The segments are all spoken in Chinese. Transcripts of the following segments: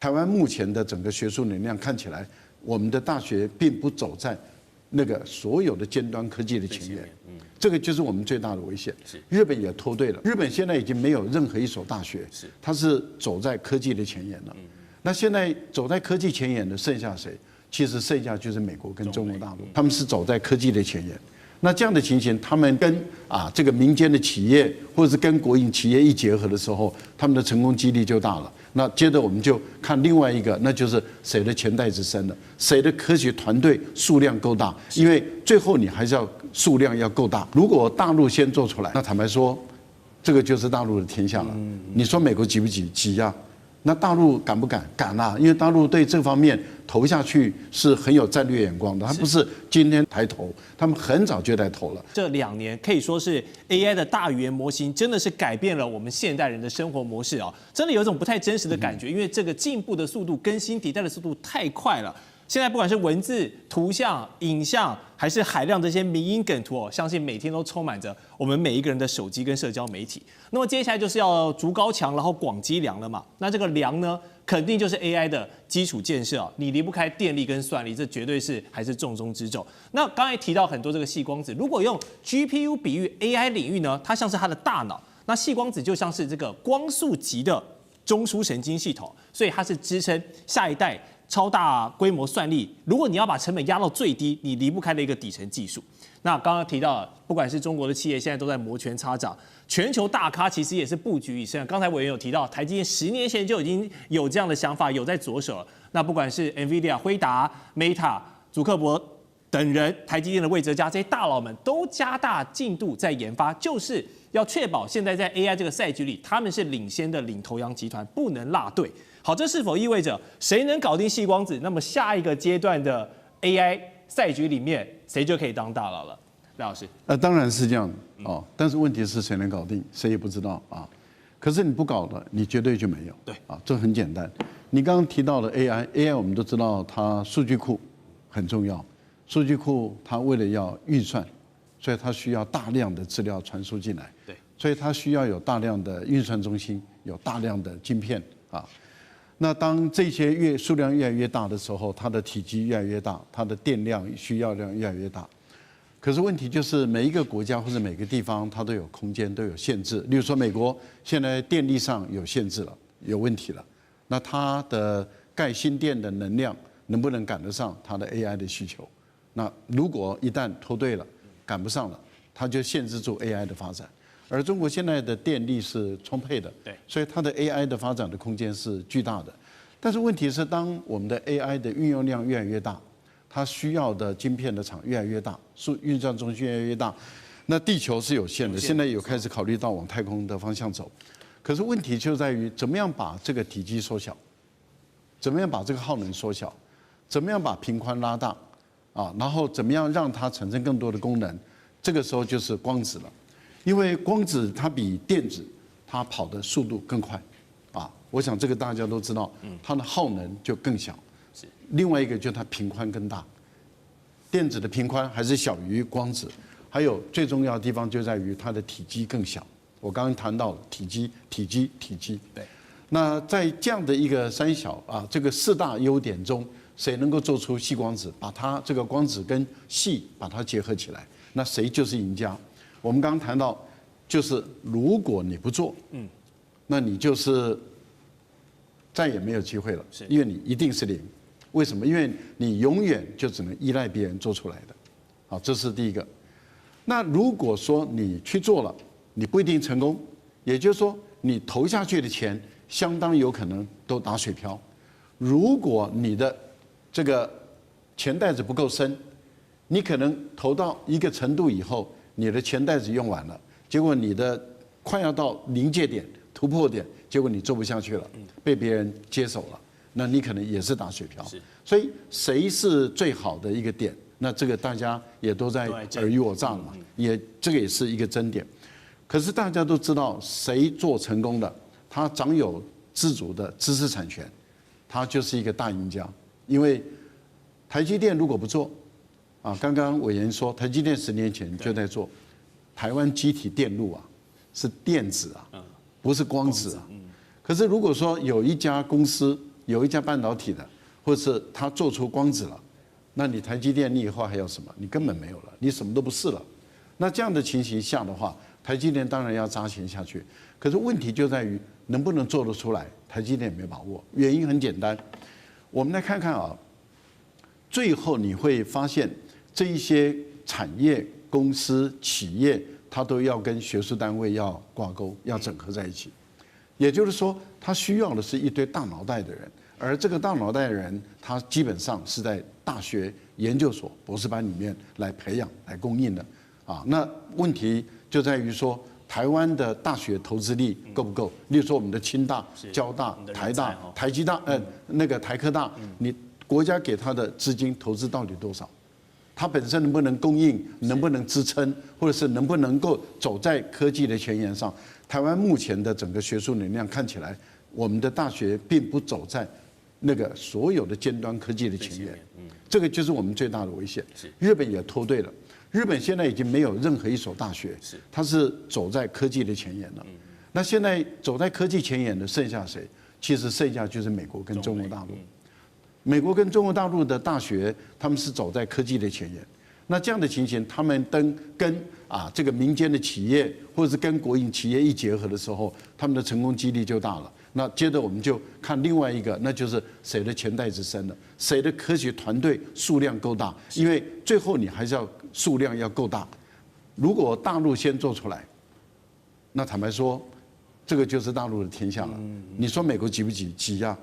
台湾目前的整个学术能量看起来，我们的大学并不走在那个所有的尖端科技的前沿。这个就是我们最大的危险。日本也脱队了，日本现在已经没有任何一所大学，它是走在科技的前沿了。那现在走在科技前沿的剩下谁？其实剩下就是美国跟中国大陆，他们是走在科技的前沿。那这样的情形，他们跟这个民间的企业或者是跟国营企业一结合的时候，他们的成功几率就大了。那接着我们就看另外一个，那就是谁的钱袋子深了，谁的科学团队数量够大，因为最后你还是要数量要够大。如果大陆先做出来，那坦白说，这个就是大陆的天下了。你说美国急不急？急呀。那大陆敢不敢？敢啊！因为大陆对这方面投下去是很有战略眼光的，他不是今天抬头，他们很早就在投了。这2年可以说是 AI 的大语言模型真的是改变了我们现代人的生活模式啊，真的有一种不太真实的感觉，因为这个进步的速度、更新迭代的速度太快了。现在不管是文字、图像、影像，还是海量这些迷因梗图相信每天都充满着我们每一个人的手机跟社交媒体。那么接下来就是要筑高墙，然后广积粮了嘛。那这个粮呢，肯定就是 AI 的基础建设你离不开电力跟算力，这绝对是还是重中之重。那刚才提到很多这个细光子，如果用 GPU 比喻 AI 领域呢，它像是它的大脑，那细光子就像是这个光速级的中枢神经系统，所以它是支撑下一代超大规模算力，如果你要把成本压到最低，你离不开的一个底层技术。那刚刚提到，不管是中国的企业，现在都在摩拳擦掌，全球大咖其实也是布局已深。刚才委员有提到，台积电10年前就已经有这样的想法，有在着手了。那不管是 NVIDIA、辉达、Meta、祖克伯等人，台积电的魏哲家这些大佬们都加大进度在研发，就是要确保现在在 AI 这个赛局里，他们是领先的领头羊集团，不能落队。好，这是否意味着谁能搞定细光子，那么下一个阶段的 AI 赛局里面，谁就可以当大佬了？赖老师，当然是这样哦，但是问题是谁能搞定，谁也不知道啊。可是你不搞了，你绝对就没有。对啊，这很简单。你刚刚提到的 AI 我们都知道它数据库很重要，数据库它为了要运算，所以它需要大量的资料传输进来。对，所以它需要有大量的运算中心，有大量的晶片啊。那当这些数量越来越大的时候，它的体积越来越大，它的电量需要量越来越大。可是问题就是每一个国家或者每个地方它都有空间，都有限制。例如说美国现在电力上有限制了，有问题了。那它的盖新店的能量能不能赶得上它的 AI 的需求？那如果一旦脱队了，赶不上了，它就限制住 AI 的发展。而中国现在的电力是充沛的，对，所以它的 AI 的发展的空间是巨大的。但是问题是，当我们的 AI 的运用量越来越大，它需要的晶片的厂越来越大，运算中心越来越大，那地球是有限的。现在有开始考虑到往太空的方向走，可是问题就在于怎么样把这个体积缩小，怎么样把这个耗能缩小，怎么样把频宽拉大，啊，然后怎么样让它产生更多的功能，这个时候就是光子了。因为光子它比电子它跑的速度更快，啊，我想这个大家都知道，它的耗能就更小。另外一个就是它频宽更大，电子的频宽还是小于光子，还有最重要的地方就在于它的体积更小。我刚刚谈到了体积。对。那在这样的一个三小这个4大优点中，谁能够做出细光子，把它这个光子跟细把它结合起来，那谁就是赢家。我们刚刚谈到，就是如果你不做，那你就是再也没有机会了，因为你一定是零。为什么？因为你永远就只能依赖别人做出来的。好，这是第一个。那如果说你去做了，你不一定成功，也就是说你投下去的钱相当有可能都打水漂。如果你的这个钱袋子不够深，你可能投到一个程度以后，你的钱袋子用完了，结果你的快要到临界点、突破点，结果你做不下去了，被别人接手了，那你可能也是打水漂。所以谁是最好的一个点？那这个大家也都在尔虞我诈了嘛，这个也是一个争点。可是大家都知道，谁做成功的，他掌有自主的知识产权，他就是一个大赢家。因为台积电如果不做，刚刚委员说台积电10年前就在做，台湾基体电路是电子不是光子可是如果说有一家公司有一家半导体的，或者是它做出光子了，那你台积电你以后还要什么？你根本没有了，你什么都不是了。那这样的情形下的话，台积电当然要砸钱下去。可是问题就在于能不能做得出来，台积电也没把握。原因很简单，我们来看看啊，最后你会发现这一些产业、公司、企业，它都要跟学术单位要挂钩，要整合在一起。也就是说，它需要的是一堆大脑袋的人，而这个大脑袋的人，他基本上是在大学、研究所、博士班里面来培养、来供应的。啊，那问题就在于说，台湾的大学投资力够不够？例如说，我们的清大、交大、台大、台积大，那个台科大，你国家给他的资金投资到底多少？它本身能不能供应，能不能支撑，或者是能不能够走在科技的前沿上？台湾目前的整个学术能量看起来，我们的大学并不走在那个所有的尖端科技的前沿，这个就是我们最大的危险。日本也脱队了，日本现在已经没有任何一所大学，它是走在科技的前沿了。那现在走在科技前沿的剩下谁？其实剩下就是美国跟中国大陆。美国跟中国大陆的大学，他们是走在科技的前沿。那这样的情形，他们跟这个民间的企业或者是跟国营企业一结合的时候，他们的成功几率就大了。那接着我们就看另外一个，那就是谁的钱袋子深了，谁的科学团队数量够大。因为最后你还是要数量要够大。如果大陆先做出来，那坦白说，这个就是大陆的天下了。你说美国急不急？急呀。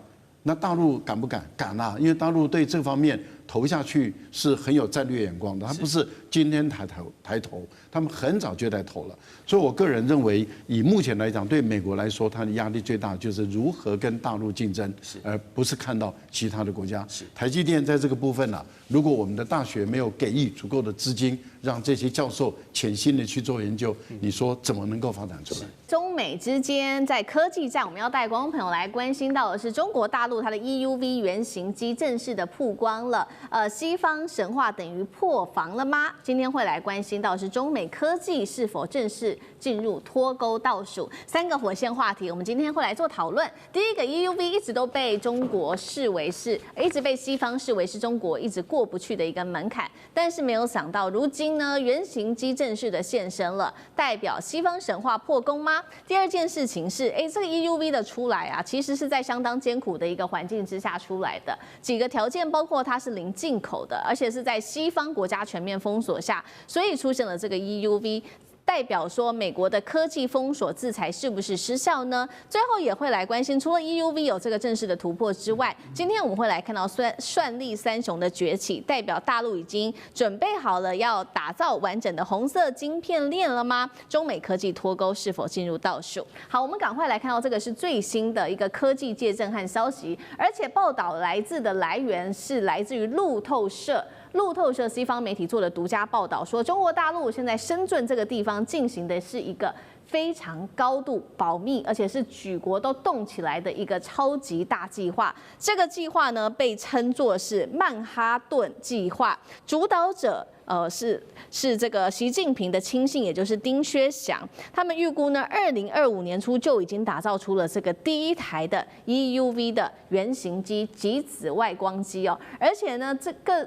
那大陆敢不敢？敢啊！因为大陆对这方面投下去是很有战略眼光的，他不是今天抬头，他们很早就在投了。所以我个人认为，以目前来讲，对美国来说，它的压力最大就是如何跟大陆竞争，而不是看到其他的国家。台积电在这个部分呢，如果我们的大学没有给予足够的资金，让这些教授潜心的去做研究，你说怎么能够发展出来？中美之间在科技战，我们要带观众朋友来关心到的是中国大陆它的 EUV 原型机正式的曝光了。西方神话等于破防了吗？今天会来关心到的是中美科技是否正式进入脱钩倒数3个火线话题，我们今天会来做讨论。第一个 EUV 一直都被中国视为是，一直被西方视为是中国一直过不去的一个门槛，但是没有想到如今呢，原型机正式的现身了，代表西方神话破功吗？第二件事情是，这个 EUV 的出来啊，其实是在相当艰苦的一个环境之下出来的，几个条件包括它是零进口的，而且是在西方国家全面封锁下，所以出现了这个 EUV。代表说美国的科技封锁制裁是不是失效呢？最后也会来关心，除了 EUV 有这个正式的突破之外，今天我们会来看到算力三雄的崛起，代表大陆已经准备好了要打造完整的红色晶片链了吗？中美科技脱钩是否进入倒数？好，我们赶快来看到这个是最新的一个科技界震撼消息，而且报道来源是来自于路透社。路透社西方媒体做的独家报道说，中国大陆现在深圳这个地方进行的是一个非常高度保密，而且是举国都动起来的一个超级大计划。这个计划呢，被称作是曼哈顿计划，主导者是这个习近平的亲信，也就是丁薛祥。他们预估呢，2025年初就已经打造出了这个第一台的 EUV 的原型机极紫外光机哦。而且呢，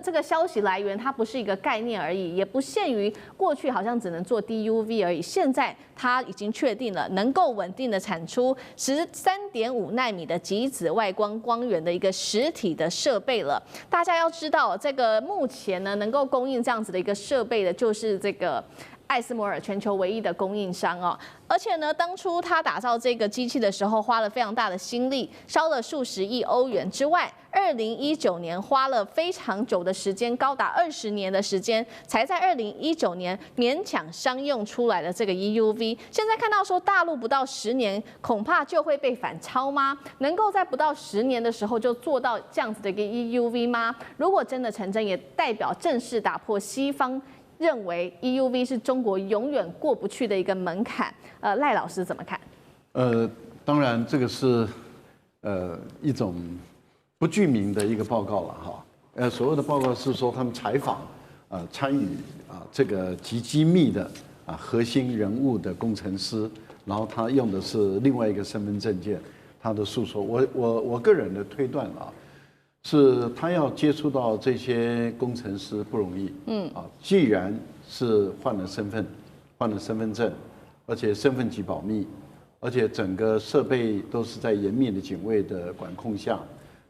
这个消息来源它不是一个概念而已，也不限于过去好像只能做 DUV 而已。现在它已经确定了能够稳定的产出13.5奈米的极紫外光源的一个实体的设备了。大家要知道，这个目前呢能够供应这样子的一个设备的，就是这个艾斯摩尔全球唯一的供应商哦。而且呢，当初他打造这个机器的时候，花了非常大的心力，烧了数十亿欧元之外，2019年花了非常久的时间，高达20年的时间，才在2019年勉强商用出来的这个 EUV。现在看到说大陆不到10年，恐怕就会被反超吗？能够在不到10年的时候就做到这样子的一个 EUV 吗？如果真的成真，也代表正式打破西方认为 EUV 是中国永远过不去的一个门槛。赖老师怎么看？当然这个是一种不具名的一个报告了哈。所谓的报告是说他们采访参与这个极机密的核心人物的工程师，然后他用的是另外一个身份证件他的诉说。我个人的推断啊，是他要接触到这些工程师不容易。既然是换了身份证，而且身份级保密，而且整个设备都是在严密的警卫的管控下，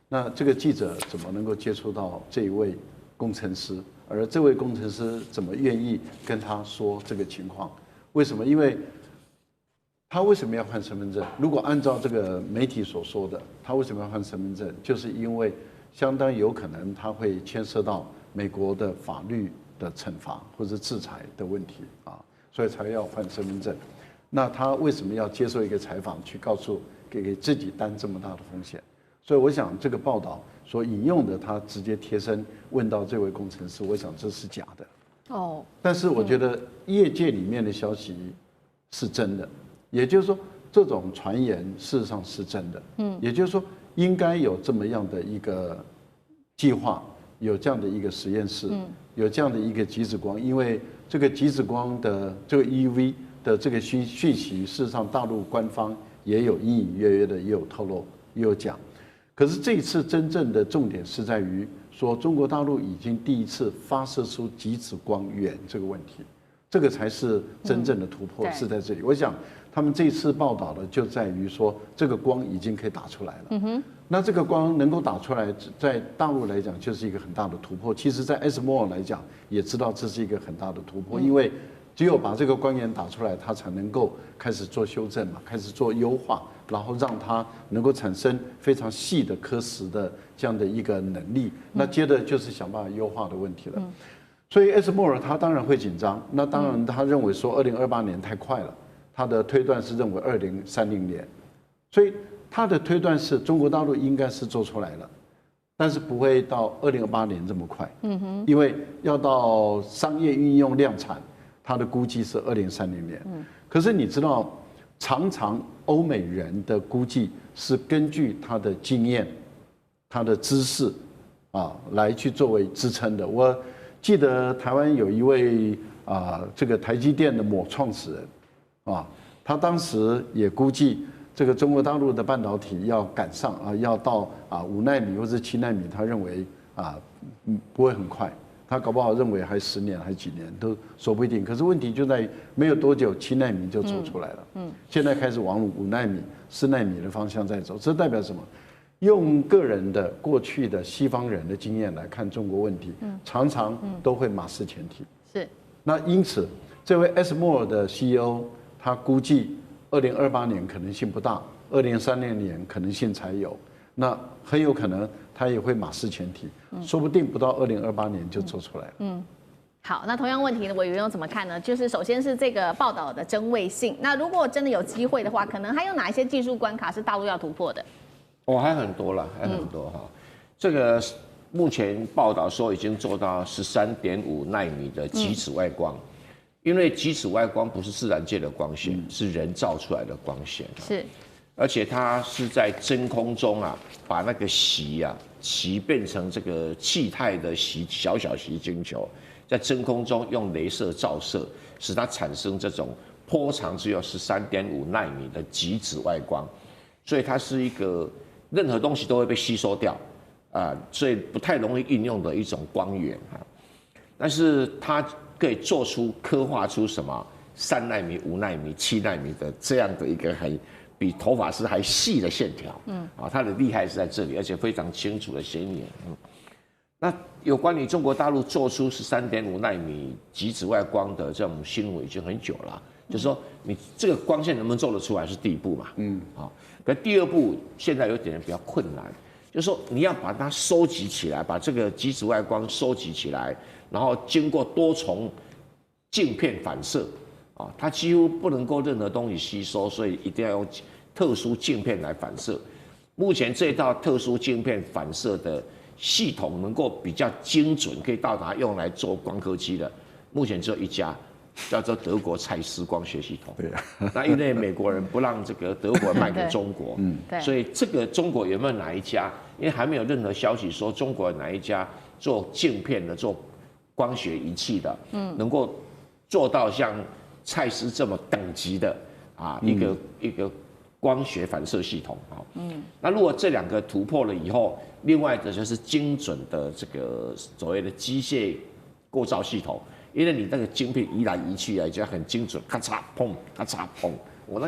那这个记者怎么能够接触到这一位工程师？而这位工程师怎么愿意跟他说这个情况？为什么？因为他为什么要换身份证？如果按照这个媒体所说的，他为什么要换身份证？就是因为相当有可能他会牵涉到美国的法律的惩罚或者制裁的问题啊，所以才要换身份证。那他为什么要接受一个采访，去告诉给自己担这么大的风险？所以我想这个报道所引用的，他直接贴身问到这位工程师，我想这是假的。但是我觉得业界里面的消息是真的，也就是说这种传言事实上是真的。也就是说应该有这么样的一个计划，有这样的一个实验室，有这样的一个极紫光，因为这个极紫光的这个 EUV 的这个讯息，事实上大陆官方也有隐隐约约的也有透露，也有讲。可是这一次真正的重点是在于说，中国大陆已经第一次发射出极紫光源这个问题，这个才是真正的突破，是在这里。我想他们这次报道的就在于说，这个光已经可以打出来了。那这个光能够打出来，在大陆来讲就是一个很大的突破。其实，在 ASML 来讲，也知道这是一个很大的突破，因为只有把这个光源打出来，它才能够开始做修正嘛，开始做优化，然后让它能够产生非常细的刻蚀的这样的一个能力。那接着就是想办法优化的问题了。所以 ASML 他当然会紧张，那当然他认为说2028年太快了，他的推断是认为2030年，所以他的推断是中国大陆应该是做出来了，但是不会到2028年这么快。因为要到商业运用量产，他的估计是2030年。可是你知道，常常欧美人的估计是根据他的经验、他的知识啊来去作为支撑的。我记得台湾有一位这个台积电的某创始人啊，他当时也估计这个中国大陆的半导体要赶上要到5奈米或者7奈米，他认为不会很快。他搞不好认为还10年还几年都说不一定，可是问题就在于没有多久7奈米就走出来了。现在开始往5奈米、4奈米的方向在走，这代表什么？用个人的过去的西方人的经验来看中国问题，常常都会马失前蹄。是。那因此，这位 ASML 的 CEO 他估计2028年可能性不大，2030年可能性才有。那很有可能他也会马失前蹄，说不定不到2028年就做出来了。好，那同样问题呢，委员又怎么看呢？就是首先是这个报道的真伪性，那如果真的有机会的话，可能还有哪一些技术关卡是大陆要突破的？还很多了，还很多哈。这个目前报道说已经做到13.5奈米的极紫外光，因为极紫外光不是自然界的光线，是人造出来的光线。是。而且它是在真空中把那个锡变成这个气态的小锡晶球，在真空中用雷射照射，使它产生这种波长只有13.5奈米的极紫外光，所以它是一个任何东西都会被吸收掉所以不太容易运用的一种光源但是它可以刻画出什么3奈米、5奈米、7奈米的这样的一个比头发丝还细的线条，它的厉害是在这里，而且非常清楚的显眼，那有关于中国大陆做出13.5奈米极紫外光的这种新闻已经很久了，就是说你这个光线能不能做得出来是第一步嘛，可第二步现在有点比较困难，就是说你要把它收集起来，把这个极紫外光收集起来，然后经过多重镜片反射。它几乎不能够任何东西吸收，所以一定要用特殊镜片来反射。目前这套特殊镜片反射的系统能够比较精准，可以到达用来做光刻机的，目前只有一家，叫做德国蔡司光学系统。对那因为美国人不让这个德国卖给中国，所以这个中国有没有哪一家？因为还没有任何消息说中国有哪一家做镜片的、做光学仪器的，能够做到像蔡司这么等级的一个光学反射系统啊。那如果这2个突破了以后，另外的就是精准的这个所谓的机械构造系统，因为你那个晶片移来移去啊，就要很精准，咔嚓砰，咔嚓砰。我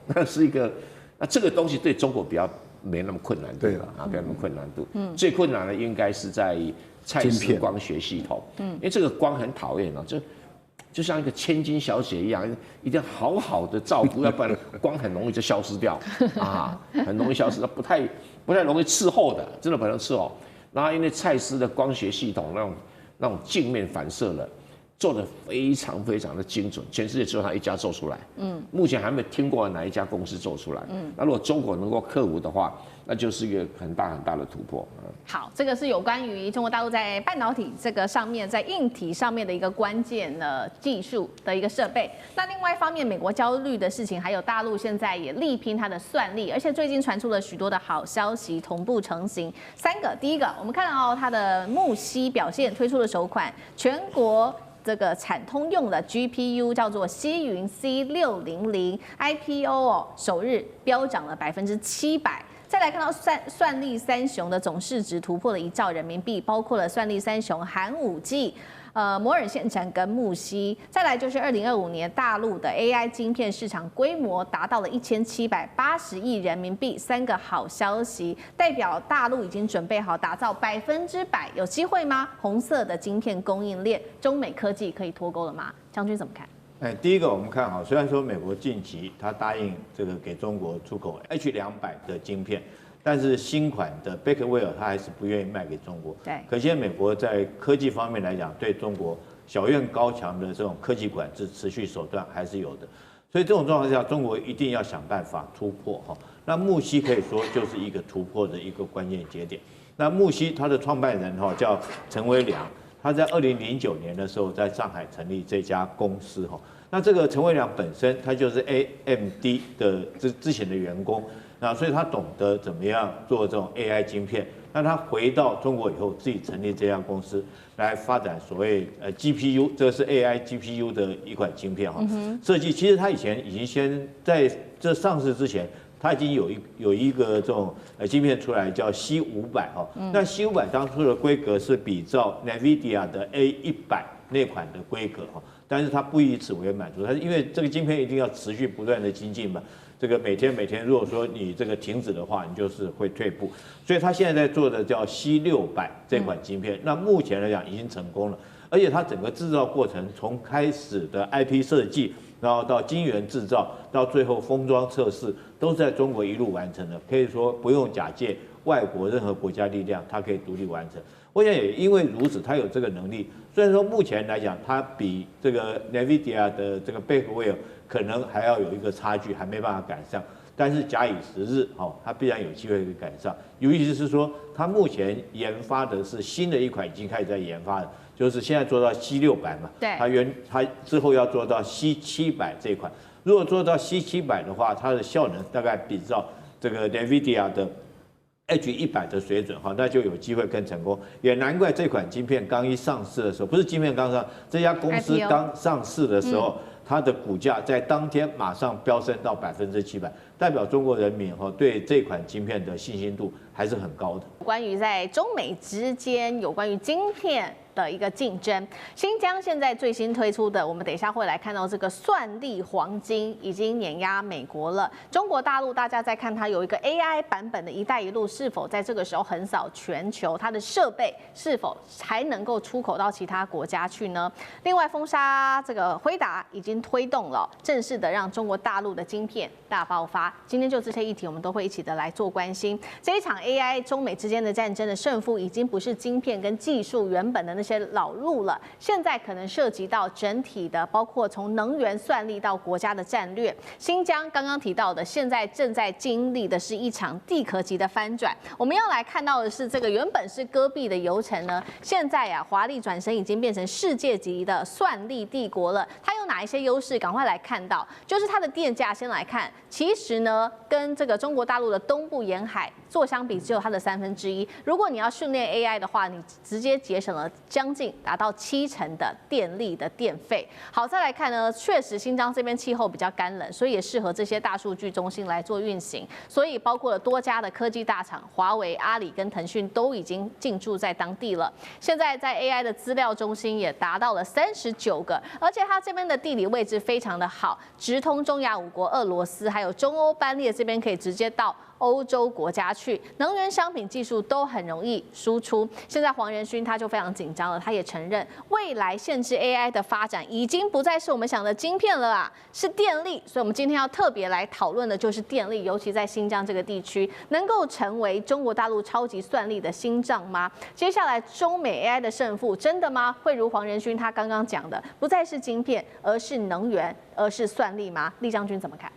那是一个，那这个东西对中国比较没那么困难度了啊，没那么困难度。最困难的应该是在蔡司光学系统，因为这个光很讨厌啊，就像一个千金小姐一样，一定要好好的照顾，要不然光很容易就消失掉啊，很容易消失，不太容易伺候的，真的不能伺候。然后因为蔡司的光学系统那种镜面反射的做得非常非常的精准，全世界只有他一家做出来。目前还没听过哪一家公司做出来。那如果中国能够克服的话，那就是一个很大的突破。好，这个是有关于中国大陆在半导体这个上面，在硬体上面的一个关键的技术的一个设备。那另外一方面，美国焦虑的事情，还有大陆现在也力拼它的算力，而且最近传出了许多的好消息同步成型。3个，第一个，我们看到它的木犀表现推出了首款全国这个产通用的 GPU 叫做西云 C600 IPO 哦，首日飙涨了700%。再来看到算力三雄的总市值突破了1兆人民币，包括了算力三雄寒武纪、摩尔线程跟木犀。再来就是2025年大陆的 AI 晶片市场规模达到了1780亿人民币，3个好消息，代表大陆已经准备好打造100%，有机会吗？红色的晶片供应链，中美科技可以脱钩了吗？将军怎么看？第一个我们看好，虽然说美国近期它答应这个给中国出口 H200的晶片，但是新款的 Blackwell 它还是不愿意卖给中国。对，可见美国在科技方面来讲，对中国小院高墙的这种科技管制持续手段还是有的。所以这种状况下，中国一定要想办法突破哈。那木犀可以说就是一个突破的一个关键节点。那木犀它的创办人哈叫陈维良。他在2009年的时候在上海成立这家公司哈，那这个陈维良本身他就是 AMD 的之前的员工，那所以他懂得怎么样做这种 AI 晶片。那他回到中国以后，自己成立这家公司来发展所谓GPU， 这是 AI GPU 的一款晶片哈。设计其实他以前已经先在这上市之前。它已经有一个这种晶片出来叫 C500哈，那 C500当初的规格是比照 NVIDIA 的 A100那款的规格哈，但是它不以此为满足，它是因为这个晶片一定要持续不断的精进嘛，这个每天如果说你这个停止的话，你就是会退步，所以它现在在做的叫 C600这款晶片，那目前来讲已经成功了，而且它整个制造过程从开始的 IP 设计。然后到晶圆制造，到最后封装测试，都是在中国一路完成的，可以说不用假借外国任何国家力量，它可以独立完成。我想也因为如此，它有这个能力。虽然说目前来讲，它比这个 NVIDIA 的这个 Blackwell 可能还要有一个差距，还没办法赶上。但是假以时日，它必然有机会可以赶上。尤其是说，它目前研发的是新的一款，已经开始在研发了。就是现在做到 C600嘛，对，它之后要做到 C700这一款。如果做到 C700的话，它的效能大概比照这个 NVIDIA 的 H100的水准哈，那就有机会更成功。也难怪这款晶片刚一上市的时候，不是晶片刚上，这家公司刚上市的时候，它的股价在当天马上飙升到700%，代表中国人民对这款晶片的信心度还是很高的。关于在中美之间有关于晶片的一个竞争，新疆现在最新推出的，我们等一下会来看到这个算力黄金已经碾压美国了。中国大陆大家在看它有一个 AI 版本的一带一路是否在这个时候横扫全球，它的设备是否还能够出口到其他国家去呢？另外，封杀这个辉达已经推动了，正式的让中国大陆的晶片大爆发。今天就这些议题，我们都会一起的来做关心。这一场 AI 中美之间的战争的胜负，已经不是晶片跟技术原本的那些老路了，现在可能涉及到整体的，包括从能源算力到国家的战略。新疆刚刚提到的，现在正在经历的是一场地壳级的翻转。我们要来看到的是，这个原本是戈壁的油城呢，现在华丽转身已经变成世界级的算力帝国了。它有哪一些优势？赶快来看到，就是它的电价。先来看，其实呢，跟这个中国大陆的东部沿海做相比，只有它的1/3。如果你要训练 AI 的话，你直接节省了将近达到70%的电力的电费。好，再来看呢，确实新疆这边气候比较干冷，所以也适合这些大数据中心来做运行。所以包括了多家的科技大厂，华为、阿里跟腾讯都已经进驻在当地了。现在在 AI 的资料中心也达到了39个，而且它这边的地理位置非常的好，直通中亚5国、俄罗斯，还有中欧班列这边可以直接到欧洲国家去，能源、商品、技术都很容易输出。现在黄仁勋他就非常紧张了，他也承认未来限制 AI 的发展已经不再是我们想的晶片了啦，是电力。所以我们今天要特别来讨论的就是电力，尤其在新疆这个地区，能够成为中国大陆超级算力的心脏吗？接下来中美 AI 的胜负真的吗？会如黄仁勋他刚刚讲的，不再是晶片，而是能源，而是算力吗？厉将军怎么看？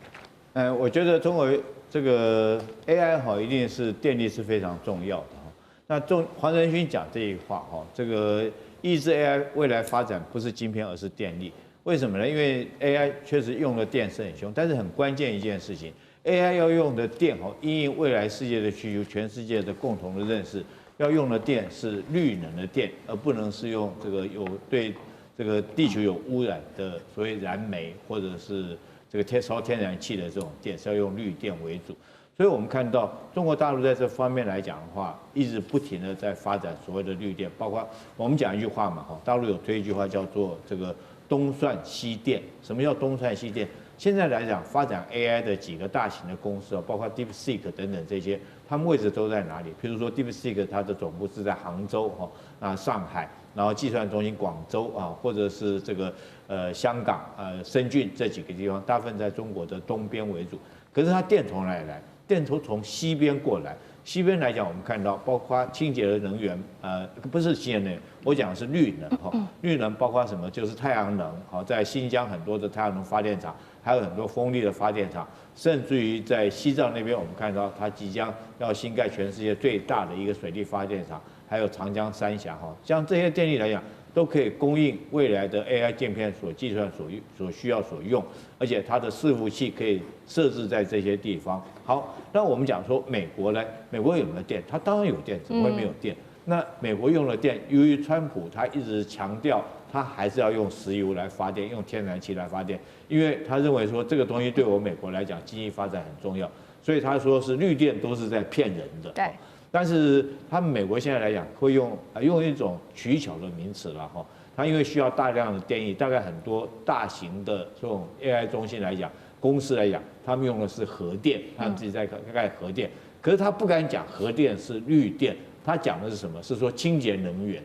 我觉得中国这个 AI 哈，一定是电力是非常重要的哈。那黄仁勋讲这一话哈，这个抑制 AI 未来发展不是晶片，而是电力。为什么呢？因为 AI 确实用的电是很凶，但是很关键一件事情 ，AI 要用的电哈，因应未来世界的需求，全世界的共同的认识，要用的电是绿能的电，而不能是用这个有对这个地球有污染的所谓燃煤或者是这个烧天然气的这种电，是要用绿电为主。所以我们看到中国大陆在这方面来讲的话，一直不停的在发展所谓的绿电，包括我们讲一句话嘛，哈，大陆有推一句话叫做这个东算西电。什么叫东算西电？现在来讲，发展 AI 的几个大型的公司啊，包括 DeepSeek 等等这些，他们位置都在哪里？譬如说 DeepSeek 它的总部是在杭州哈，上海，然后计算中心广州啊，或者是这个香港深圳这几个地方，大部分在中国的东边为主。可是它电从哪里来？电从西边过来。西边来讲，我们看到包括清洁的能源，不是清洁能源，我讲的是绿能哈。绿能包括什么？就是太阳能，好，在新疆很多的太阳能发电厂，还有很多风力的发电厂，甚至于在西藏那边，我们看到它即将要新盖全世界最大的一个水力发电厂，还有长江三峡哈，像这些电力来讲，都可以供应未来的 AI 晶片所计算所需要所用，而且它的伺服器可以设置在这些地方。好，那我们讲说美国呢？美国有没有电？它当然有电，怎么会没有电？那美国用的电，由于川普他一直强调，他还是要用石油来发电，用天然气来发电，因为他认为说这个东西对我美国来讲经济发展很重要，所以他说是绿电都是在骗人的。对。但是他们美国现在来讲，会用一种取巧的名词了哈。它因为需要大量的电力，大概很多大型的这种 AI 中心来讲，公司来讲，他们用的是核电，他们自己在盖核电。可是他不敢讲核电是绿电，他讲的是什么？是说清洁能源。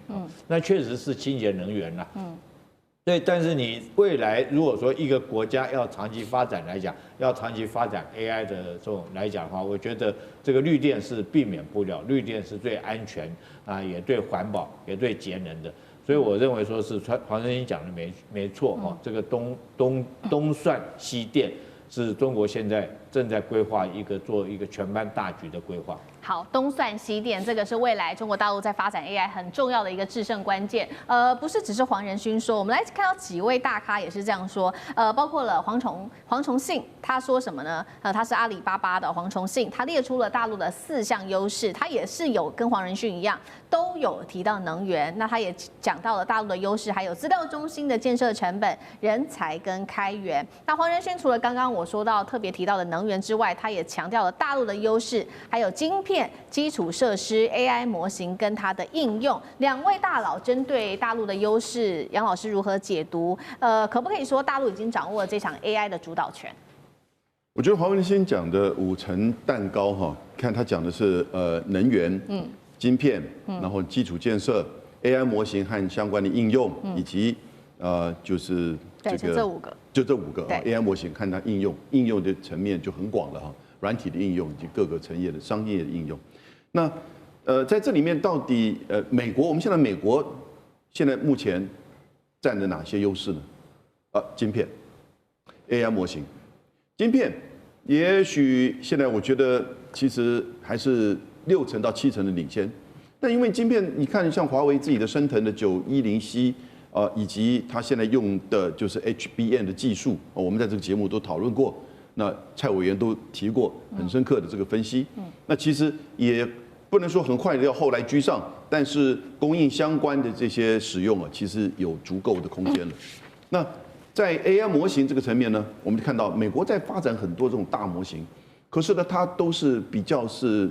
那确实是清洁能源啦。对，但是你未来如果说一个国家要长期发展来讲，要长期发展 AI 的这种来讲的话，我觉得这个绿电是避免不了，绿电是最安全啊，也对环保，也对节能的。所以我认为说是黄仁勋讲的没错哈，这个东算西电是中国现在正在规划做一个全班大局的规划。好，东算西电，这个是未来中国大陆在发展 AI 很重要的一个制胜关键。不是只是黄仁勋说，我们来看到几位大咖也是这样说。包括了黄崇信，他说什么呢？他是阿里巴巴的黄崇信，他列出了大陆的4项优势，他也是有跟黄仁勋一样，都有提到能源。那他也讲到了大陆的优势，还有资料中心的建设成本、人才跟开源。那黄仁勋除了刚刚我说到特别提到的能源之外，他也强调了大陆的优势，还有晶片、基础设施、AI 模型跟它的应用。2位大佬针对大陆的优势，杨老师如何解读？可不可以说大陆已经掌握了这场 AI 的主导权？我觉得黄仁勋讲的5层蛋糕哈，看他讲的是能源、晶片，然后基础建设、AI 模型和相关的应用，以及就是这5个，就这5个 AI 模型，看它应用的层面就很广了哈。软体的应用以及各个产业的商业的应用，那在这里面到底美国，我们现在美国现在目前占的哪些优势呢？晶片、AI 模型、晶片，也许现在我觉得其实还是6成到7成的领先，但因为晶片，你看像华为自己的升腾的910C。以及它现在用的就是 HBM 的技术，我们在这个节目都讨论过。那蔡委员都提过很深刻的这个分析。那其实也不能说很快的要后来居上，但是供应相关的这些使用啊，其实有足够的空间了。那在 AI 模型这个层面呢，我们就看到美国在发展很多这种大模型，可是呢，它都是比较是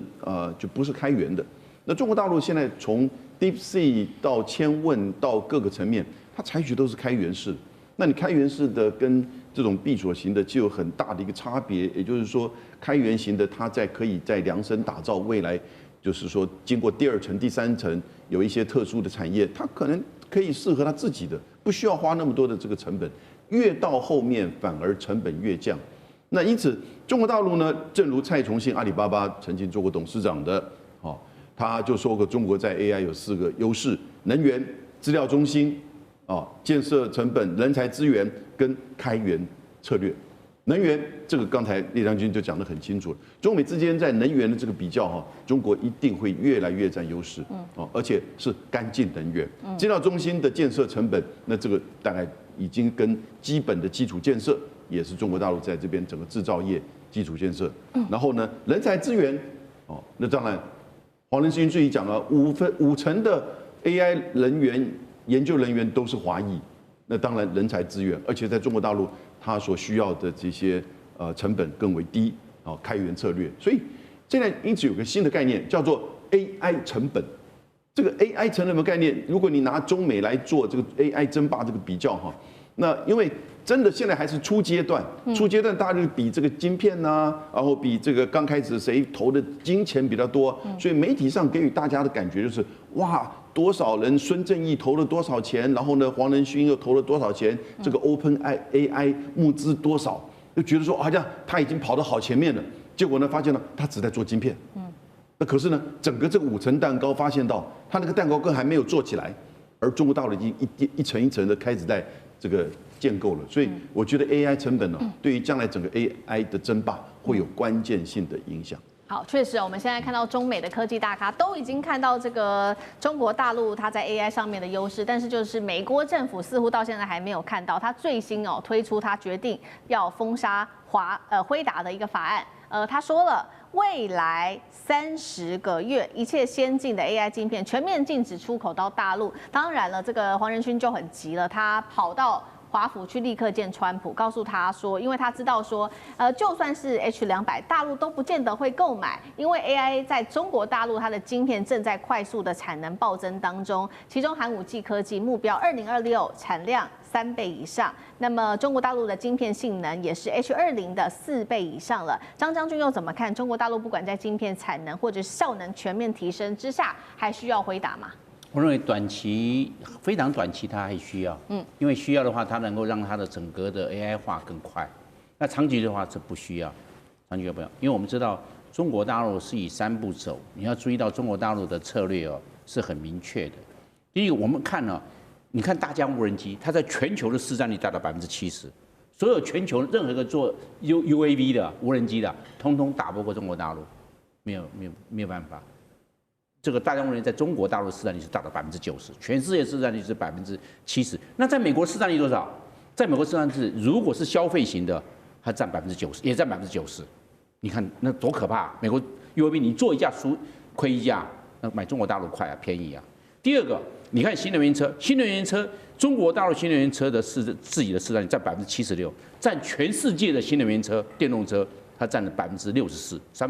就不是开源的。那中国大陆现在从 DeepSeek 到千问到各个层面，它采取都是开源式。那你开源式的跟这种闭锁型的就有很大的一个差别，也就是说，开源型的它可以在量身打造未来，就是说经过第2层、第3层有一些特殊的产业，它可能可以适合它自己的，不需要花那么多的这个成本。越到后面反而成本越降。那因此，中国大陆呢，正如蔡崇信阿里巴巴曾经做过董事长的，他就说过，中国在 AI 有4个优势：能源、资料中心。建设成本、人才资源跟开源策略。能源这个刚才列将军就讲得很清楚了，中美之间在能源的这个比较中国一定会越来越占优势，而且是干净能源。资料中心的建设成本，那这个大概已经跟基本的基础建设也是中国大陆在这边整个制造业基础建设。然后呢，人才资源，那当然，黄仁勋自己讲了，50%的 AI 人员。研究人员都是华裔，那当然人才资源，而且在中国大陆，它所需要的这些成本更为低，开源策略，所以现在因此有个新的概念叫做 AI 成本。这个 AI 成本的概念，如果你拿中美来做这个 AI 争霸这个比较那因为真的现在还是初阶段，大家就比这个晶片呐，然后比这个刚开始谁投的金钱比较多，所以媒体上给予大家的感觉就是哇。多少人？孙正义投了多少钱？然后呢，黄仁勋又投了多少钱？这个 OpenAI 募资多少？就觉得说好像他已经跑得好前面了。结果呢，发现呢，他只在做晶片。那可是呢，整个这个5层蛋糕，发现到他那个蛋糕根还没有做起来，而中国大陆已经一层一层的开始在这个建构了。所以我觉得 AI 成本呢，对于将来整个 AI 的争霸会有关键性的影响。好，确实，我们现在看到中美的科技大咖都已经看到这个中国大陆它在 AI 上面的优势，但是就是美国政府似乎到现在还没有看到，它最新推出它决定要封杀辉达的一个法案。他说了，未来30个月，一切先进的 AI 晶片全面禁止出口到大陆。当然了，这个黄仁勋就很急了，他跑到华府去立刻见川普，告诉他说，因为他知道说，就算是 H200，大陆都不见得会购买，因为 AI 在中国大陆它的晶片正在快速的产能暴增当中，其中寒武纪科技目标2026产量3倍以上，那么中国大陆的晶片性能也是 H20的4倍以上了。张将军又怎么看？中国大陆不管在晶片产能或者是效能全面提升之下，还需要辉达吗？我认为非常短期，它还需要，因为需要的话，它能够让它的整个的 AI 化更快。那长期的话，这不需要，长期不要，因为我们知道中国大陆是以3步走，你要注意到中国大陆的策略是很明确的。第一个，我们看你看大疆无人机，它在全球的市占率达到70%，所有全球任何一个做 UAV 的无人机的，通通打不过中国大陆，没有办法。这个大疆无人机在中国大陆市占率是达到90%，全世界市占率是70%。那在美国市占率多少？在美国市占率如果是消费型的，它占90%，也占90%。你看那多可怕！美国 UAV 你做一架亏一架，那买中国大陆快便宜啊。第二个，你看新能源车，中国大陆新能源车的自己的市占率占76%，占全世界的新能源车电动车它占了64%，2%，三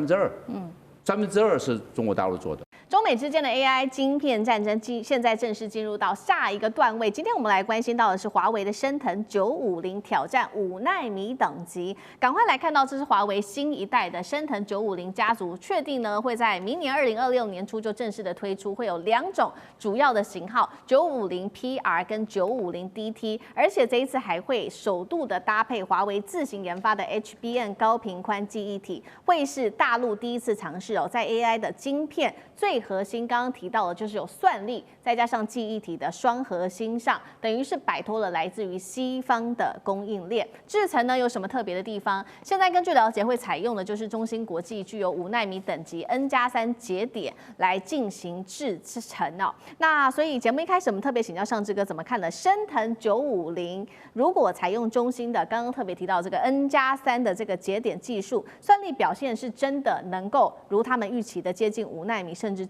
分之二是中国大陆做的。中美之间的 AI 晶片战争现在正式进入到下一个段位。今天我们来关心到的是华为的升腾950挑战5奈米等级。赶快来看到，这是华为新一代的升腾950家族，确定呢会在明年2026年初就正式的推出，会有2种主要的型号，950PR 跟950DT，而且这一次还会首度的搭配华为自行研发的 HBM 高频宽记忆体，会是大陆第一次尝试在 AI 的晶片最最核心刚刚提到的就是有算力，再加上记忆体的双核心上，等于是摆脱了来自于西方的供应链。制程呢有什么特别的地方？现在根据了解，会采用的就是中芯国际具有5奈米等级 N+3节点来进行制程哦。那所以节目一开始我们特别请教尚志哥怎么看的升腾950，如果采用中芯的刚刚特别提到这个 N+3的这个节点技术，算力表现是真的能够如他们预期的接近5奈米，甚至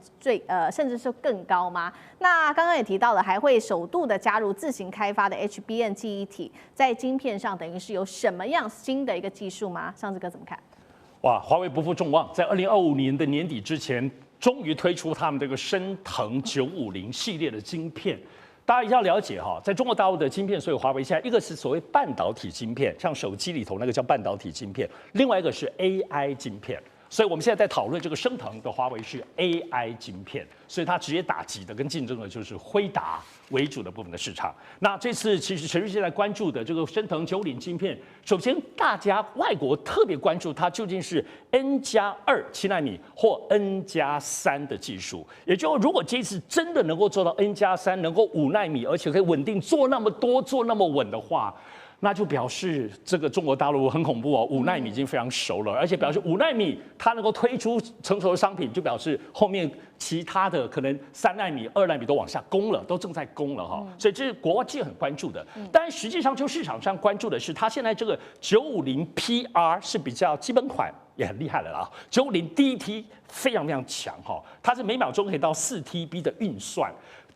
甚至是更高吗？那刚刚也提到了，还会首度的加入自行开发的 HBM 记忆体，在晶片上等于是有什么样新的一个技术吗？尚志哥怎么看？哇，华为不负众望，在2025年的年底之前，终于推出他们这个升腾950系列的晶片。大家一定要了解哈，在中国大陆的晶片，所以华为现在一个是所谓半导体晶片，像手机里头那个叫半导体晶片，另外一个是 AI 晶片。所以我们现在在讨论这个升腾的华为是 AI 晶片，所以它直接打击的跟竞争的就是辉达为主的部分的市场。那这次其实全世界在关注的这个升腾950晶片，首先大家外国特别关注它究竟是 N+2 7奈米或 N+3的技术，也就是如果这次真的能够做到 N+3，能够5奈米，而且可以稳定做那么多、做那么稳的话，那就表示这个中国大陆很恐怖哦，5奈米已经非常熟了，而且表示5奈米它能够推出成熟的商品，就表示后面其他的可能3奈米、2奈米都往下攻了，都正在攻了哈，所以这是国际很关注的。但实际上就市场上关注的是，它现在这个950 PR 是比较基本款，也很厉害了啦。950 DT 非常非常强哈，它是每秒钟可以到4TB 的运算。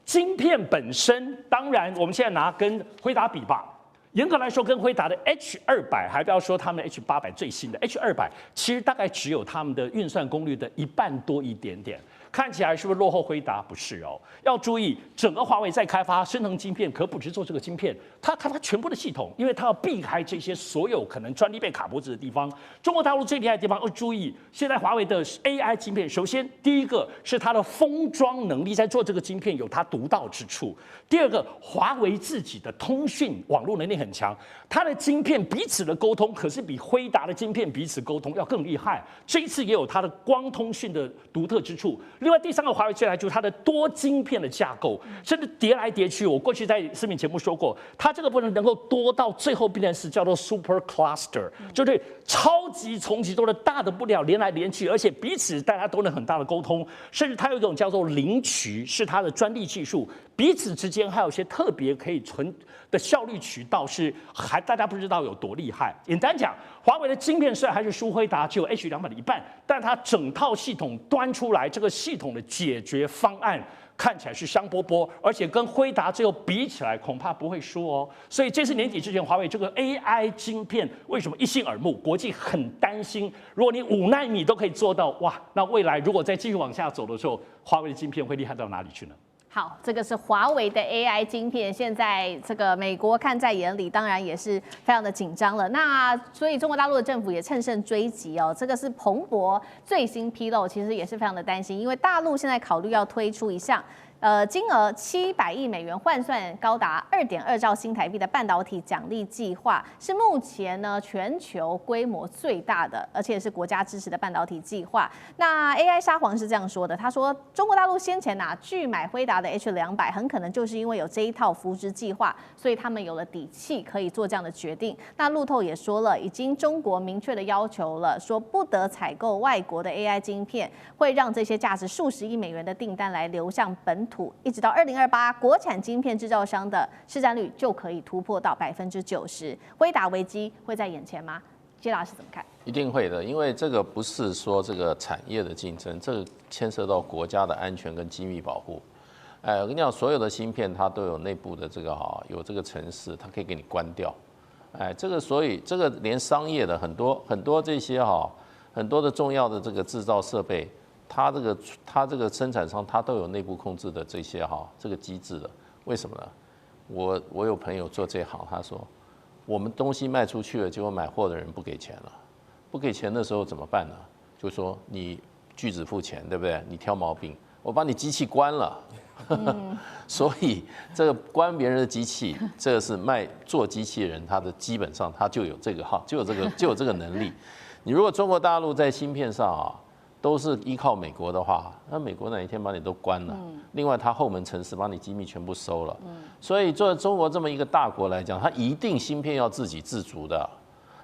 晶片本身，当然我们现在拿跟辉达比吧。严格来说，跟辉达的 H200，还不要说他们 H800 最新的 H200，其实大概只有他们的运算功率的1半多一点点。看起来是不是落后辉达？不是哦，要注意，整个华为在开发升腾晶片，可不只做这个晶片，它开发全部的系统，因为它要避开这些所有可能专利被卡脖子的地方。中国大陆最厉害的地方要注意，现在华为的 AI 晶片，首先第一个是它的封装能力，在做这个晶片有它独到之处；第二个，华为自己的通讯网络能力很强，它的晶片彼此的沟通可是比辉达的晶片彼此沟通要更厉害。这一次也有它的光通讯的独特之处。另外第三个华为最来就是它的多晶片的架构，甚至叠来叠去。我过去在视频节目说过，它这个不能够多到最后变成是叫做 super cluster， 就是超级重极多的大的不了，连来连去，而且彼此大家都能很大的沟通。甚至它有一种叫做零渠，是它的专利技术，彼此之间还有一些特别可以存的效率渠道，是还大家不知道有多厉害。简单讲，华为的晶片虽然还是输辉达只有 H200的1半，但它整套系统端出来，这个系统的解决方案看起来是香饽饽，而且跟辉达最后比起来，恐怕不会输哦。所以这次年底之前，华为这个 AI 晶片为什么一新耳目？国际很担心，如果你5奈米都可以做到，哇，那未来如果再继续往下走的时候，华为的晶片会厉害到哪里去呢？好，这个是华为的 AI 晶片，现在这个美国看在眼里，当然也是非常的紧张了。那所以中国大陆的政府也乘胜追击哦，这个是彭博最新披露，其实也是非常的担心，因为大陆现在考虑要推出一项。金额700亿美元，换算高达2.2兆新台币的半导体奖励计划，是目前呢全球规模最大的，而且是国家支持的半导体计划。那 AI 沙皇是这样说的，他说中国大陆先前拒买辉达的 H200，很可能就是因为有这一套扶植计划，所以他们有了底气可以做这样的决定。那路透也说了，已经中国明确的要求了，说不得采购外国的 AI 晶片，会让这些价值数十亿美元的订单来流向本土。一直到2028，国产晶片制造商的市占率就可以突破到90%。辉达危机会在眼前吗？谢老师怎么看？一定会的，因为这个不是说这个产业的竞争，这个牵涉到国家的安全跟机密保护。我跟你讲，所有的芯片它都有内部的这个有这个程式，它可以给你关掉。这个所以这个连商业的很多这些很多的重要的这个制造设备。它这个生产商，它都有内部控制的这些这个机制的，为什么呢？我有朋友做这行，他说我们东西卖出去了，结果买货的人不给钱了，不给钱的时候怎么办呢？就说你拒止付钱，对不对？你挑毛病，我把你机器关了。所以这个关别人的机器，这个是做机器人，他的基本上他就有这个能力。你如果中国大陆在芯片上都是依靠美国的话，那美国哪一天把你都关了？另外，它后门城市把你机密全部收了。所以，作为中国这么一个大国来讲，它一定芯片要自给自足的。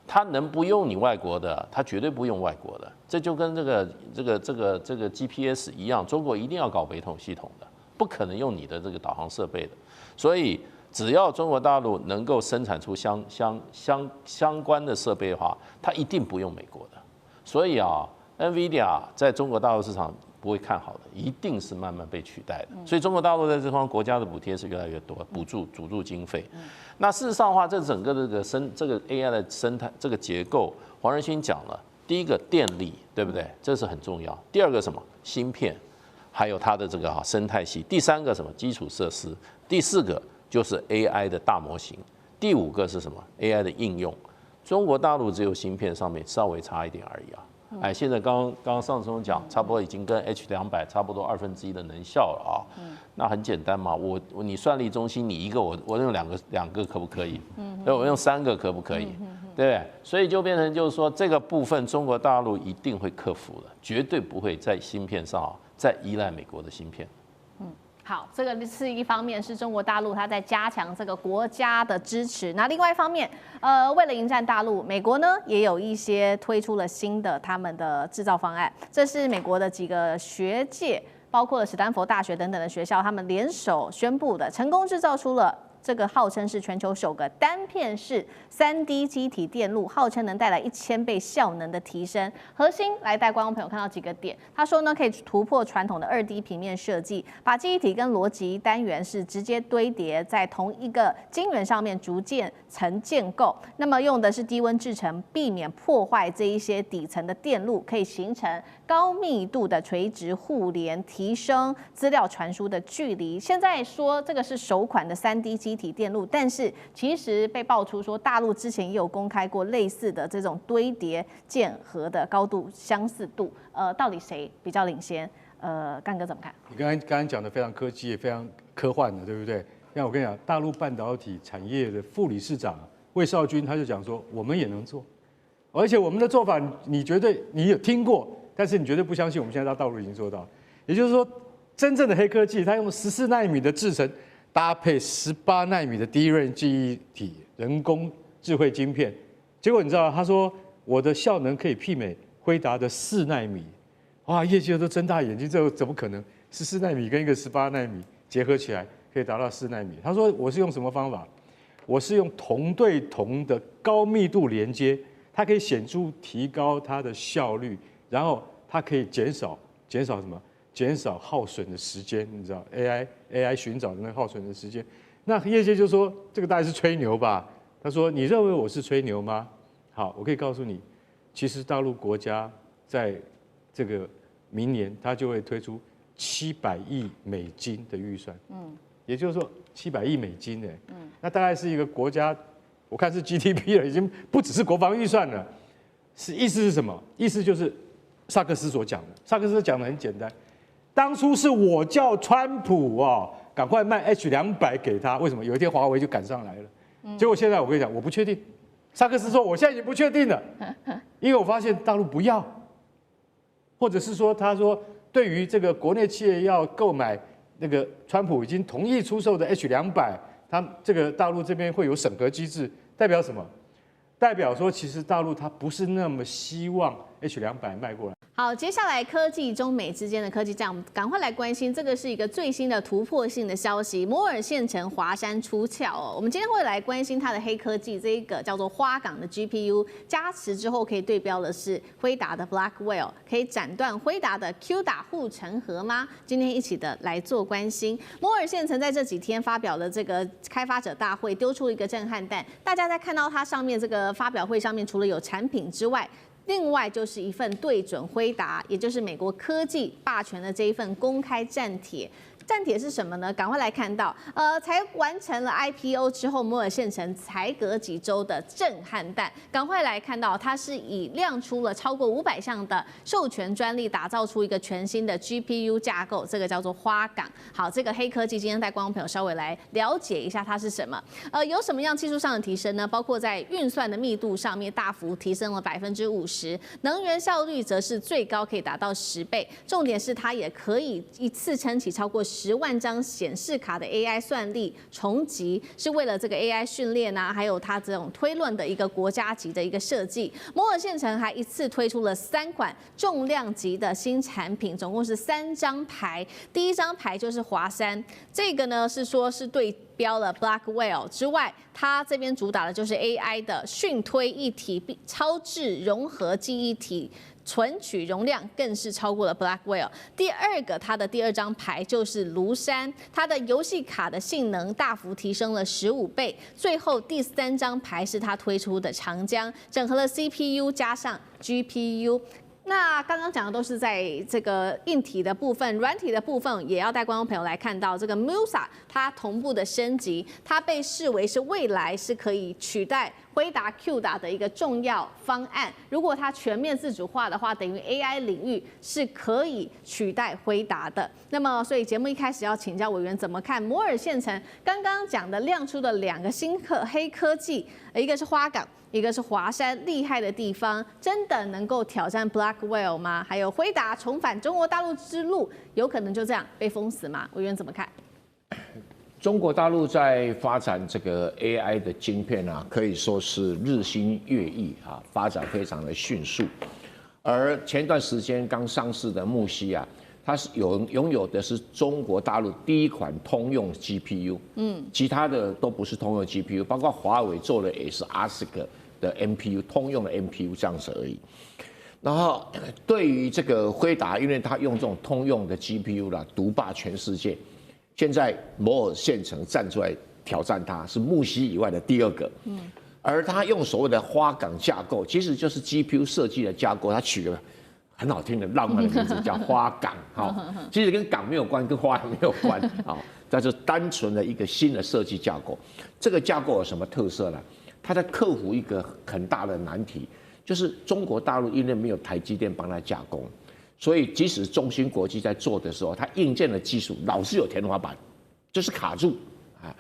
它能不用你外国的，它绝对不用外国的。这就跟这个 GPS 一样，中国一定要搞北斗系统的，不可能用你的这个导航设备的。所以，只要中国大陆能够生产出相关的设备的话，它一定不用美国的。所以啊 ，NVIDIA 在中国大陆市场不会看好的，一定是慢慢被取代的。所以中国大陆在这方国家的补贴是越来越多，补助经费。那事实上的话，这整个这个 AI 的生态这个结构，黄仁勋讲了，第一个电力，对不对？这是很重要。第二个什么？芯片，还有它的这个生态系。第三个什么？基础设施。第四个就是 AI 的大模型。第五个是什么 ？AI 的应用。中国大陆只有芯片上面稍微差一点而已啊。哎，现在刚刚上次讲，差不多已经跟 H200差不多1/2的能效了啊。那很简单嘛，你算力中心你一个，我用两个可不可以？我用3个可不可以？对不对？所以就变成就是说，这个部分中国大陆一定会克服的，绝对不会在芯片上再依赖美国的芯片。好，这个是一方面是中国大陆它在加强这个国家的支持，那另外一方面，为了迎战大陆，美国呢也有一些推出了新的他们的制造方案，这是美国的几个学界，包括了史丹佛大学等等的学校，他们联手宣布的，成功制造出了这个号称是全球首个单片式3D 机体电路，号称能带来1000倍效能的提升。核心来带观众朋友看到几个点，他说呢，可以突破传统的2D 平面设计，把记忆体跟逻辑单元是直接堆叠在同一个晶圆上面，逐渐层建构。那么用的是低温制程，避免破坏这一些底层的电路，可以形成高密度的垂直互联，提升资料传输的距离。现在说这个是首款的3D 机体电路，但是其实被爆出说大陆之前也有公开过类似的这种堆叠建合的高度相似度，到底谁比较领先？干哥怎么看？你刚刚讲的非常科技，也非常科幻的，对不对？像我跟你讲，大陆半导体产业的副理事长魏少军他就讲说，我们也能做，而且我们的做法你有听过，但是你绝对不相信，我们现在到大陆已经做到。也就是说，真正的黑科技，它用14奈米的制程搭配18奈米的DRAM记忆体人工智慧晶片，结果你知道，他说我的效能可以媲美辉达的4奈米，哇，业界都睁大眼睛，这怎么可能？14奈米跟一个18奈米结合起来可以达到4奈米。他说我是用什么方法？我是用铜对铜的高密度连接，它可以显著提高它的效率，然后它可以减少什么？减少耗损的时间，你知道 AI 寻找的那个耗损的时间。那业界就说这个大概是吹牛吧？他说你认为我是吹牛吗？好，我可以告诉你，其实大陆国家在这个明年它就会推出700亿美金的预算，也就是说700亿美金那大概是一个国家，我看是 GDP 了，已经不只是国防预算了。意思是什么？意思就是萨克斯所讲的，萨克斯讲的很简单。当初是我叫川普赶快卖 H200给他，为什么？有一天华为就赶上来了。结果现在我跟你讲，我不确定。萨克斯说我现在已经不确定了，因为我发现大陆不要，或者是说他说对于这个国内企业要购买那个川普已经同意出售的 H200，他这个大陆这边会有审核机制，代表什么？代表说其实大陆它不是那么希望 H200卖过来。好，接下来科技中美之间的科技战，我们赶快来关心，这个是一个最新的突破性的消息，摩尔县城华山出鞘我们今天会来关心它的黑科技，这一个叫做花岗的 GPU 加持之后可以对标的是辉达的 Blackwell， 可以斩断辉达的 Q 打护城河吗？今天一起的来做关心。摩尔县城在这几天发表了这个开发者大会，丢出了一个震撼弹，大家在看到它上面这个发表会上面，除了有产品之外，另外就是一份对准辉达，也就是美国科技霸权的这一份公开战帖。战帖是什么呢？赶快来看到，才完成了 IPO 之后，摩尔县城才隔几周的震撼弹，赶快来看到，它是以亮出了超过500项的授权专利，打造出一个全新的 GPU 架构，这个叫做花岗。好，这个黑科技今天带观众朋友稍微来了解一下它是什么。有什么样技术上的提升呢？包括在运算的密度上面大幅提升了50%，能源效率则是最高可以达到10倍。重点是它也可以一次撑起超过10万张显示卡的 AI 算力重集，是为了这个 AI 训练啊，还有它这种推论的一个国家级的一个设计。摩尔县城还一次推出了3款重量级的新产品，总共是3张牌。第一张牌就是华山，这个呢是说是对标了 Blackwell 之外，它这边主打的就是 AI 的讯推一体超智融合记忆体。存取容量更是超过了 Blackwell。第二个，它的第2张牌就是庐山，它的游戏卡的性能大幅提升了15倍。最后第3张牌是它推出的长江，整合了 CPU 加上 GPU。那刚刚讲的都是在这个硬体的部分，软体的部分也要带观众朋友来看到这个 Musa 它同步的升级，它被视为是未来是可以取代辉达 QDA 的一个重要方案。如果它全面自主化的话，等于 AI 领域是可以取代辉达的。那么，所以节目一开始要请教委员怎么看摩尔县城刚刚讲的亮出的2个新黑科技，一个是花岗。一个是华山厉害的地方，真的能够挑战 Blackwell 吗？还有辉达重返中国大陆之路，有可能就这样被封死吗？委员怎么看？中国大陆在发展这个 AI 的晶片啊，可以说是日新月异啊，发展非常的迅速。而前一段时间刚上市的木犀啊，它是拥有的是中国大陆第1款通用 GPU， 其他的都不是通用 GPU， 包括华为做的也是 ASIC 的 MPU， 通用的 MPU 这样子而已。然后对于这个辉达，因为它用这种通用的 GPU 啦，独霸全世界。现在摩尔县城站出来挑战它，是木犀以外的第2个。而它用所谓的花岗架构，其实就是 GPU 设计的架构，它取了很好听的浪漫的名字叫花岗，其实跟岗没有关，跟花也没有关啊，它是单纯的一个新的设计架构。这个架构有什么特色呢？它在克服一个很大的难题，就是中国大陆因为没有台积电帮它加工，所以即使中芯国际在做的时候，它硬件的技术老是有天花板，就是卡住啊，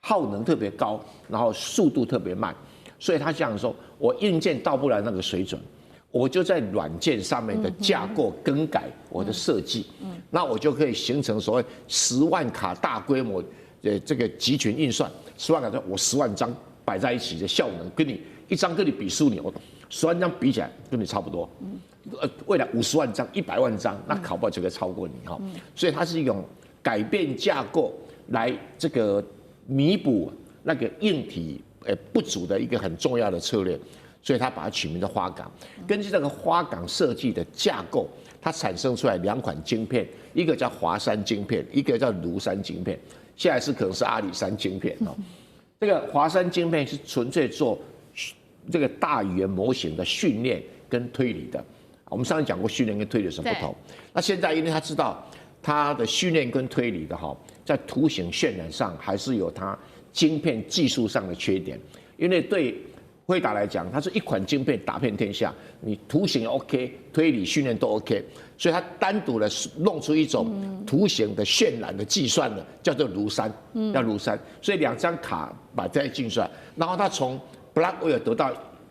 耗能特别高，然后速度特别慢，所以他想说，我硬件到不了那个水准，我就在软件上面的架构更改我的设计，那我就可以形成所谓10万卡大规模这个集群运算，10万卡我10万张摆在一起的效能，跟你一张跟你比输你，10万张比起来跟你差不多，未来50万张、100万张，那考不好就可以超过你哈，所以它是一种改变架构来这个弥补那个硬体不足的一个很重要的策略。所以他把它取名叫花岗。根据这个花岗设计的架构，它产生出来2款晶片，一个叫华山晶片，一个叫庐山晶片，现在是可能是阿里山晶片哦。这个华山晶片是纯粹做这个大语言模型的训练跟推理的。我们上次讲过训练跟推理有什么不同？那现在因为他知道它的训练跟推理的在图形渲染上还是有它晶片技术上的缺点，因为对辉达来讲，它是一款晶片打遍天下，你图形 OK， 推理训练都 OK， 所以它单独的弄出一种图形的渲染的计算的，叫做庐山，叫庐山。所以2张卡摆在计算，然后它从 Blackwell 得到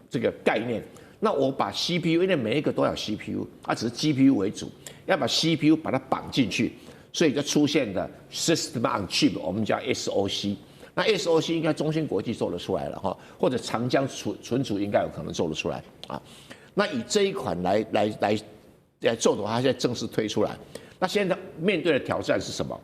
这个概念。那我把 CPU， 因为每一个都要 CPU， 它只是 GPU 为主，要把 CPU 把它绑进去，所以就出现的 System on Chip， 我们叫 SoC。那 SoC 应该中芯国际做得出来了或者长江存储应该有可能做得出来啊。那以这一款来做的话，它现在正式推出来。那现在面对的挑战是什么？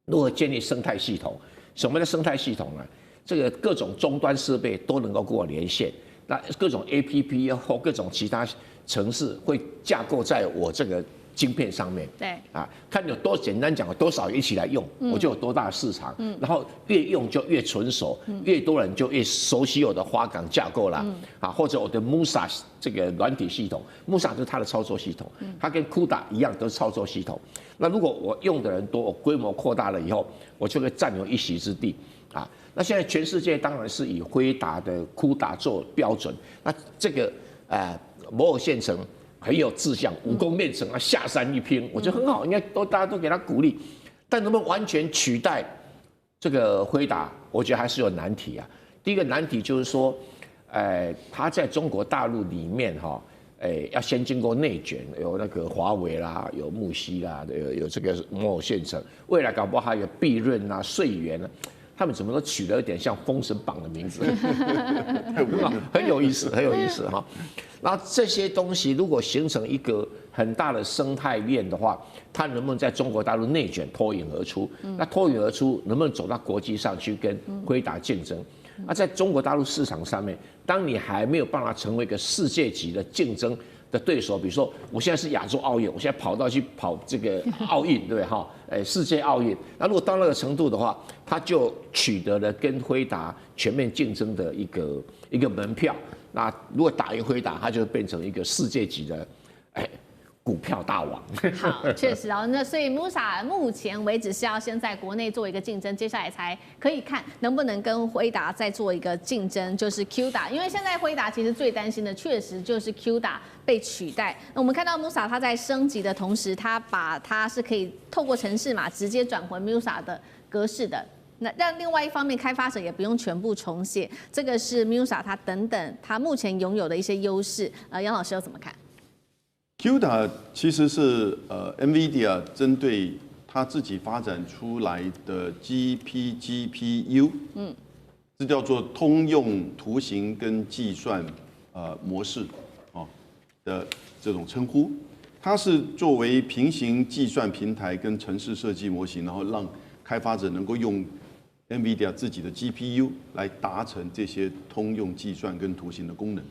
如何建立生态系统？什么叫生态系统呢？这个各种终端设备都能够跟我连线，那各种 APP 或各种其他程式会架构在我这个晶片上面。对啊，看有多简单讲，有多少人一起来用，我就有多大的市场。然后越用就越纯熟，越多人就越熟悉我的花岗架构啦，啊，或者我的 Musa 这个软体系统，Musa 就是它的操作系统，它跟 CUDA 一样都是操作系统。那如果我用的人多，我规模扩大了以后，我就会占有一席之地啊。那现在全世界当然是以辉达的 CUDA 做标准，那这个摩尔线程很有志向，武功练成啊，下山一拼，我觉得很好，应该大家都给他鼓励。但能不能完全取代这个辉达，我觉得还是有难题啊。第一个难题就是说，它在中国大陆里面哈，要先经过内卷，有那个华为啦，有木犀啦，有这个摩尔线程，未来搞不好还有必润啊、穗源啊。他们怎么都取得有点像《封神榜》的名字，很有意思，很有意思哈。然后这些东西如果形成一个很大的生态链的话，它能不能在中国大陆内卷脱颖而出？那脱颖而出能不能走到国际上去跟辉达竞争？那在中国大陆市场上面，当你还没有办法成为一个世界级的竞争的对手，比如说我现在是亚洲奥运，我现在去跑这个奥运，对不对哈？世界奥运，那如果到那个程度的话，他就取得了跟辉达全面竞争的一个门票。那如果打赢辉达，他就变成一个世界级的股票大王。好，确实哦。那所以 Musa 目前为止是要先在国内做一个竞争，接下来才可以看能不能跟辉达再做一个竞争，就是 CUDA。因为现在辉达其实最担心的确实就是 CUDA 被取代。那我们看到 Musa 它在升级的同时，它是可以透过程式码直接转回 Musa 的格式的。那但另外一方面，开发者也不用全部重写，这个是 Musa 它等等它目前拥有的一些优势。杨老师又怎么看？CUDA 其实是NVIDIA 针对它自己发展出来的 GPU， 这叫做通用图形跟计算模式的这种称呼。它是作为平行计算平台跟程式设计模型，然后让开发者能够用 NVIDIA 自己的 GPU 来达成这些通用计算跟图形的功能。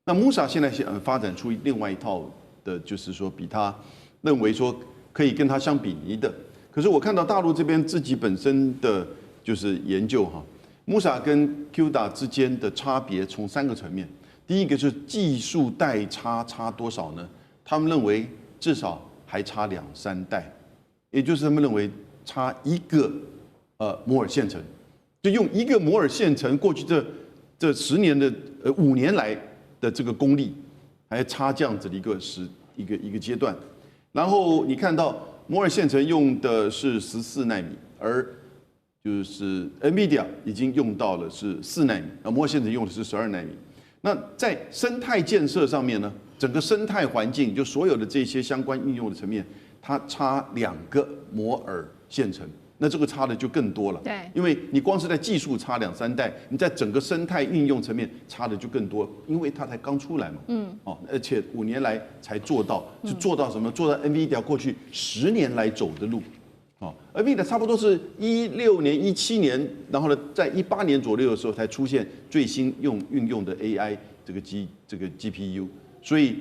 那 Musa 现在发展出另外一套的，就是说比他认为说可以跟他相比拟的。可是我看到大陆这边自己本身的就是研究哈，Musa 跟 CUDA 之间的差别从3个层面。第一个是技术代差多少呢？他们认为至少还差2-3代，也就是他们认为差一个摩尔线程，就用一个摩尔线程过去这10年的5年来的这个功力，还差这样子的一个阶段。然后你看到摩尔线程用的是14奈米，而就是 NVIDIA 已经用到了是4奈米，摩尔线程用的是12奈米。那在生态建设上面呢，整个生态环境就所有的这些相关应用的层面，它差2个摩尔线程。那这个差的就更多了，对，因为你光是在技术差2-3代，你在整个生态运用层面差的就更多，因为它才刚出来嘛，而且5年来才做到，就做到什么？做到 NVIDIA 过去10年来走的路，NVIDIA 差不多是16年、17年，然后呢，在18年左右的时候才出现最新运用的 AI 这个 GPU， 所以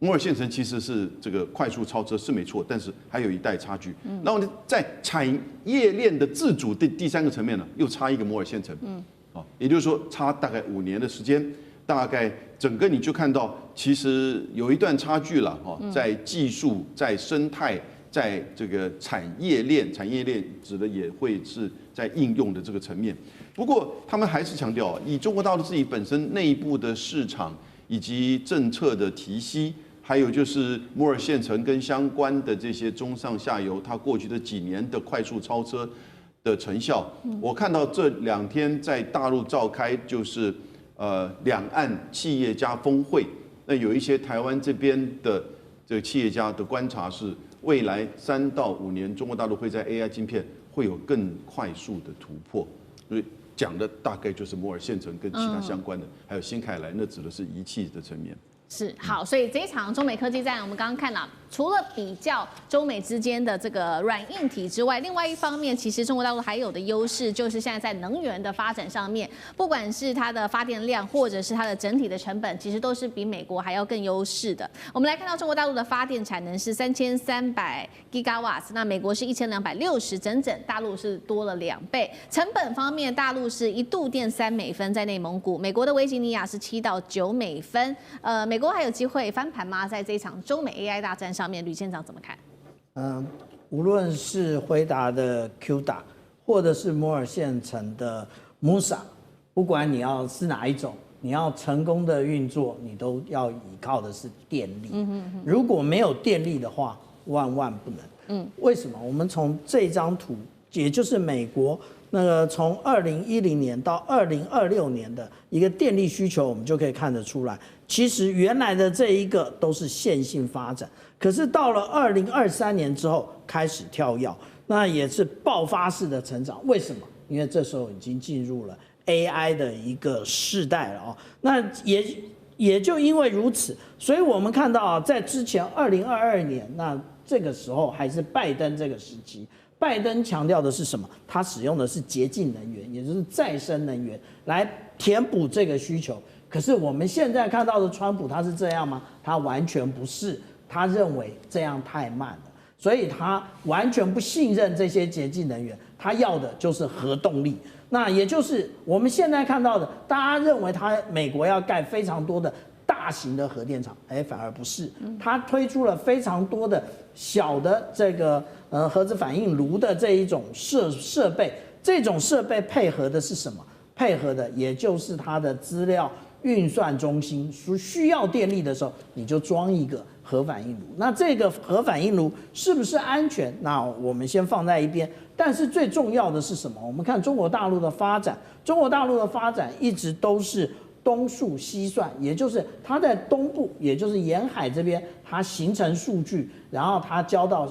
摩尔线程其实是这个快速超车是没错，但是还有一代差距。然后呢，在产业链的自主的第3个层面呢，又差一个摩尔线程。也就是说差大概5年的时间，大概整个你就看到其实有一段差距了在技术、在生态、在这个产业链指的也会是在应用的这个层面。不过他们还是强调，以中国大陆自己本身内部的市场以及政策的提息。还有就是摩尔线程跟相关的这些中上下游，它过去的几年的快速超车的成效，我看到这2天在大陆召开就是两岸企业家峰会，那有一些台湾这边的这个企业家的观察是，未来3到5年，中国大陆会在 AI 晶片会有更快速的突破，所以讲的大概就是摩尔线程跟其他相关的，还有新凯莱，那指的是仪器的层面。是好，所以这一场中美科技战，我们刚刚看了除了比较中美之间的这个软硬体之外，另外一方面，其实中国大陆还有的优势就是现在在能源的发展上面，不管是它的发电量，或者是它的整体的成本，其实都是比美国还要更优势的。我们来看到中国大陆的发电产能是3300 gigawatts， 那美国是1260，整大陆是多了2倍。成本方面，大陆是1度电3美分，在内蒙古；美国的维吉尼亚是7到9美分。美国还有机会翻盘吗？在这一场中美 AI 大战上面，吕县长怎么看？无论是辉达的 QDA， 或者是摩尔县城的 Musa， 不管你要是哪一种，你要成功的运作，你都要依靠的是电力。如果没有电力的话，万万不能。为什么？我们从这张图，也就是美国那个从2010年到2026年的一个电力需求，我们就可以看得出来，其实原来的这一个都是线性发展，可是到了2023年之后开始跳跃，那也是爆发式的成长。为什么？因为这时候已经进入了 AI 的一个世代了哦。那也就因为如此，所以我们看到啊，在之前2022年，那这个时候还是拜登这个时期。拜登强调的是什么？他使用的是洁净能源，也就是再生能源来填补这个需求。可是我们现在看到的川普，他是这样吗？他完全不是，他认为这样太慢了，所以他完全不信任这些洁净能源，他要的就是核动力。那也就是我们现在看到的，大家认为美国要盖非常多的大型的核电厂，反而不是，他推出了非常多的小的这个核子反应炉的这一种设备，这种设备配合的是什么？配合的也就是它的资料运算中心，需要电力的时候，你就装一个核反应炉。那这个核反应炉是不是安全？那我们先放在一边。但是最重要的是什么？我们看中国大陆的发展，中国大陆的发展一直都是东数西算，也就是它在东部，也就是沿海这边，它形成数据，然后它交到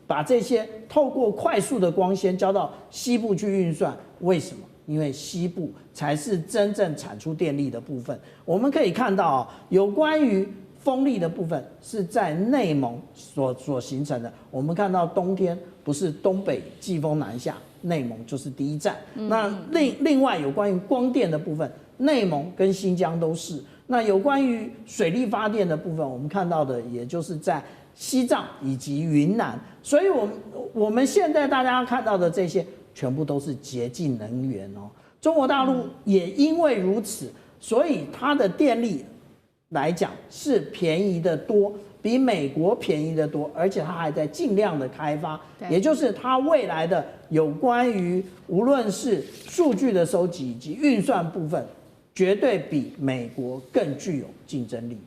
把这些透过快速的光纤交到西部去运算。为什么？因为西部才是真正产出电力的部分。我们可以看到啊，有关于风力的部分是在内蒙所形成的。我们看到冬天不是东北季风南下，内蒙就是第一站。那另外有关于光电的部分，内蒙跟新疆都是。那有关于水力发电的部分，我们看到的也就是在西藏以及云南。所以我们现在大家看到的这些全部都是洁净能源哦。中国大陆也因为如此，所以它的电力来讲是便宜的多，比美国便宜的多，而且它还在尽量的开发，也就是它未来的有关于无论是数据的收集以及运算部分，绝对比美国更具有竞争力。